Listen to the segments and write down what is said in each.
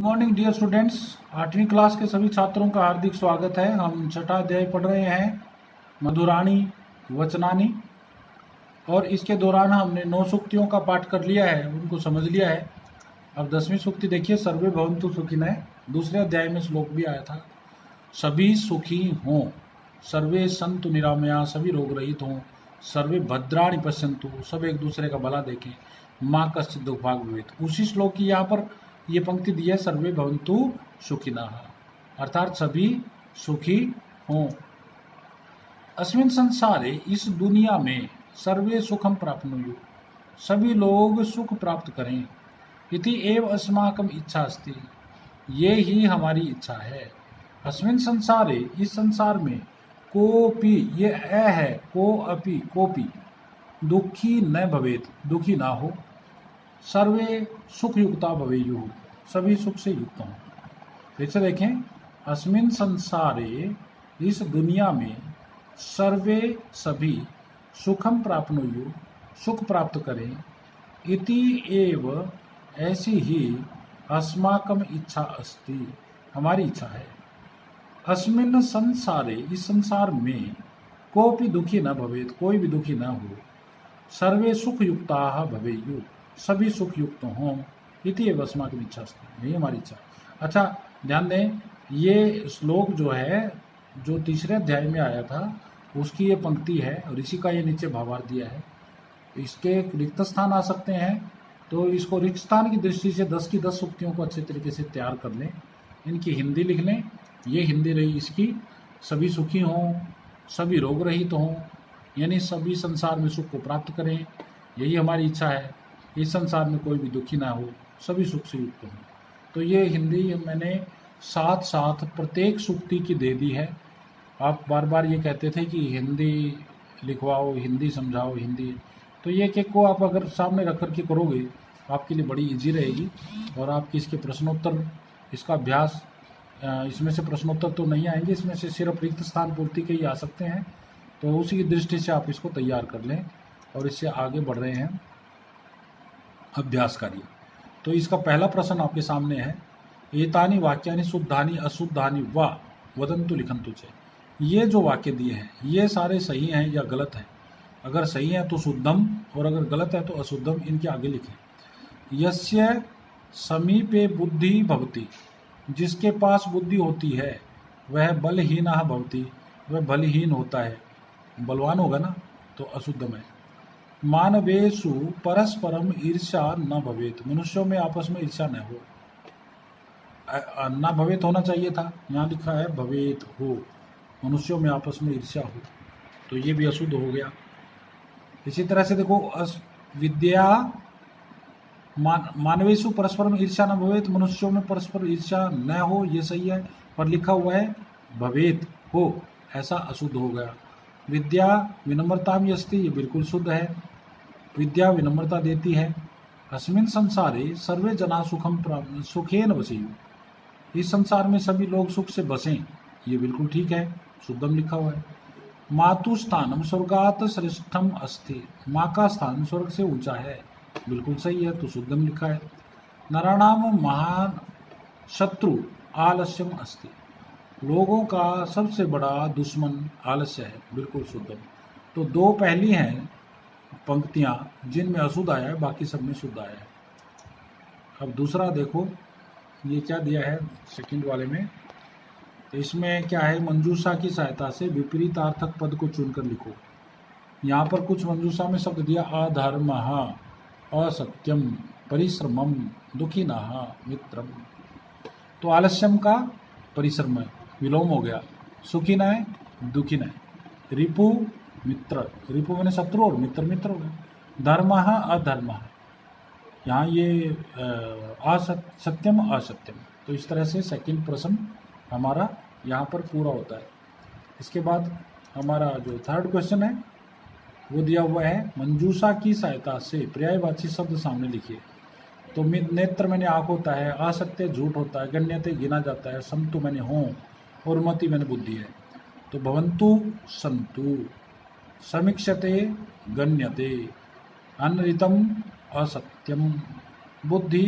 Good morning dear students. 8वीं class के सभी छात्रों का हार्दिक स्वागत है। हम छठा अध्याय पढ़ रहे हैं मधुराणी वचनानी, और इसके दौरान हमने 9 सूक्तियों का पाठ कर लिया है, उनको समझ लिया है। अब 10वीं सूक्ति देखिए, सर्वे भवन्तु सुखिनः। दूसरे अध्याय में श्लोक भी आया था, सभी सुखी हों, सर्वे संतु निरामया, सभी रोग रहित हों, सर्वे भद्राणि पश्यन्तु, सब एक दूसरे का भला देखें, माँ कश्चित् दुर्भाग् भवेत्। उसी श्लोक की यहाँ पर ये पंक्ति दी है, सर्वे भवन्तु सुखिनः, अर्थात सभी सुखी हों। अस्मिन् संसारे, इस दुनिया में, सर्वे सुखम प्राप्नुयुः, सभी लोग सुख प्राप्त करें। इति एव अस्माकम इच्छा अस्ति, ये ही हमारी इच्छा है। अस्मिन् संसारे, इस संसार में, कोपि, ये ए है, को अपि, कोपि, दुखी न भवेत्, दुखी ना हो, सर्वे सुख युक्ता भवेयुः, सभी सुख से युक्त हों। फिर से देखें, अस्मिन् संसारे, इस दुनिया में, सर्वे सभी, सुखम प्राप्नुयुः, सुख प्राप्त करें, इति एव, ऐसी ही, अस्माकम इच्छा अस्ति, हमारी इच्छा है। अस्मिन् संसारे, इस संसार में, कोपि दुखी न भवेत्, कोई भी दुखी न हो, सर्वे सुख युक्ताः भवेयुः, सभी सुख युक्त हों, इति एव अस्माकम इच्छा अस्ति, यही हमारी इच्छा। अच्छा ध्यान दें, ये श्लोक जो है, जो तीसरे अध्याय में आया था, उसकी ये पंक्ति है, और इसी का ये नीचे भावार्थ दिया है। इसके रिक्त स्थान आ सकते हैं, तो इसको रिक्त स्थान की दृष्टि से 10 की 10 सूक्तियों को अच्छे तरीके से तैयार कर लें, इनकी हिंदी लिख लें। ये हिंदी रही इसकी, सभी सुखी हों, सभी रोग रहित हों, यानी सभी संसार में सुख को प्राप्त करें, यही हमारी इच्छा है। इस संसार में कोई भी दुखी ना हो, सभी सुख से युक्त हों। तो ये हिंदी मैंने साथ साथ प्रत्येक सूक्ति की दे दी है। आप बार बार ये कहते थे कि हिंदी लिखवाओ, हिंदी समझाओ, हिंदी, तो ये एक को आप अगर सामने रख कर के करोगे, आपके लिए बड़ी इजी रहेगी, और आपकी इसके प्रश्नोत्तर, इसका अभ्यास, इसमें से प्रश्नोत्तर तो नहीं आएंगे, इसमें से सिर्फ रिक्त स्थान पूर्ति के ही आ सकते हैं। तो उसी की दृष्टि से आप इसको तैयार कर लें, और इससे आगे बढ़ रहे हैं अभ्यास कार्य। तो इसका पहला प्रश्न आपके सामने है, एतानि वाक्यानि शुद्धानि अशुद्धानि वा वदन्तु लिखन्तु च। ये जो वाक्य दिए हैं, ये सारे सही हैं या गलत हैं? अगर सही है तो शुद्धम, और अगर गलत है तो अशुद्धम, इनके आगे लिखें। यस्य समीपे बुद्धि भवति, जिसके पास बुद्धि होती है, वह बलहीनः भवति, वह बलहीन होता है, बलवान होगा ना, तो अशुद्धम है। मानवेषु परस्परम ईर्ष्या न भवेत्, मनुष्यों में आपस में ईर्ष्या न हो, न भवेत होना चाहिए था, यहाँ लिखा है भवेत हो, मनुष्यों में आपस में ईर्ष्या हो, तो ये भी अशुद्ध हो गया। इसी तरह से देखो, विद्या मानवेषु परस्परम ईर्ष्या न भवेत, मनुष्यों में परस्पर ईर्ष्या न हो, ये सही है, पर लिखा हुआ है भवेत हो, ऐसा अशुद्ध हो गया। विद्या विनम्रताम अस्ति, ये बिल्कुल शुद्ध है, विद्या विनम्रता देती है। अस्मिन् संसारे सर्वे जना सुखम सुखेन वसेयुः, इस संसार में सभी लोग सुख से बसें, ये बिल्कुल ठीक है, शुद्धम लिखा हुआ है। मातु स्थानम स्वर्गात श्रेष्ठम अस्ति, माँ का स्थान स्वर्ग से ऊंचा है, बिल्कुल सही है, तो शुद्धम लिखा है। नराणाम महान शत्रु आलस्यम अस्ति, लोगों का सबसे बड़ा दुश्मन आलस्य है, बिल्कुल शुद्धम। तो दो पहली हैं पंक्तियां जिनमें अशुद्ध आया है, बाकी सब में शुद्ध आया है। अब दूसरा देखो, ये क्या दिया है सेकंड वाले में, तो इसमें क्या है, मंजूषा की सहायता से विपरीतार्थक पद को चुनकर लिखो। यहाँ पर कुछ मंजूषा में शब्द दिया, अधर्मः, असत्यम, परिश्रमम, दुखिनः, मित्रम, तो आलस्यम का परिश्रम है, विलोम हो गया, सुखिनः, दुखिनः, रिपु मित्र, रिपु मैंने शत्रु और मित्र मित्र हो गया, धर्मः अधर्मः, यहाँ ये सत्यम असत्यम। तो इस तरह से सेकंड प्रश्न हमारा यहाँ पर पूरा होता है। इसके बाद हमारा जो थर्ड क्वेश्चन है वो दिया हुआ है, मंजूषा की सहायता से पर्यायवाची शब्द सामने लिखिए। तो नेत्र मैंने आँख होता है, असत्य झूठ होता है, गण्यते गिना जाता है, संतु मैंने हों, और मति मैंने बुद्धि है। तो भवन्तु संतु, समीक्षते गण्यते, अनृतम असत्यम, बुद्धि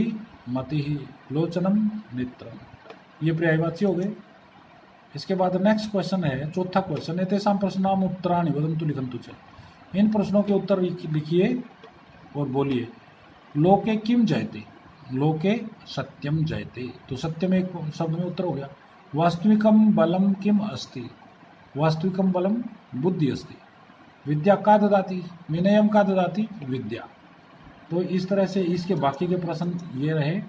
मतिः लोचनम नेत्रम। ये पर्यायवाची हो गए। इसके बाद नेक्स्ट क्वेश्चन है, चौथा क्वेश्चन, एतेषां प्रश्नानाम् उत्तराणि वदन्तु लिखन्तु च। इन प्रश्नों के उत्तर लिखिए और बोलिए। लोके किम जयते, लोके सत्यम जयते, तो सत्यम एक शब्द में उत्तर हो गया। वास्तविकम बलम किम अस्ति, वास्तविकम बलम बुद्धि अस्ति। विद्या का ददाति, विनयम का ददाति विद्या। तो इस तरह से इसके बाकी के प्रश्न ये रहे।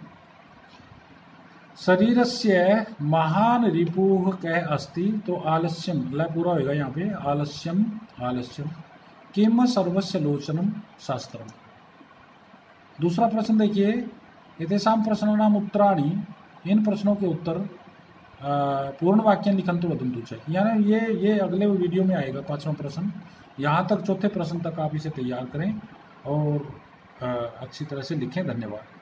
शरीरस्य महान रिपुः कः अस्ति, तो आलस्यम, ल पूरा होगा यहाँ पे, आलस्यम आलस्यम। किम सर्वस्य लोचनम शास्त्रम। दूसरा प्रश्न देखिए, एतेषां प्रश्नानाम् उत्तराणि, इन प्रश्नों के उत्तर पूर्ण वाक्य लिखन्तु वदन्तु च। यानी ये अगले वीडियो में आएगा 5वां प्रश्न। यहाँ तक चौथे प्रश्न तक आप इसे तैयार करें और अच्छी तरह से लिखें। धन्यवाद।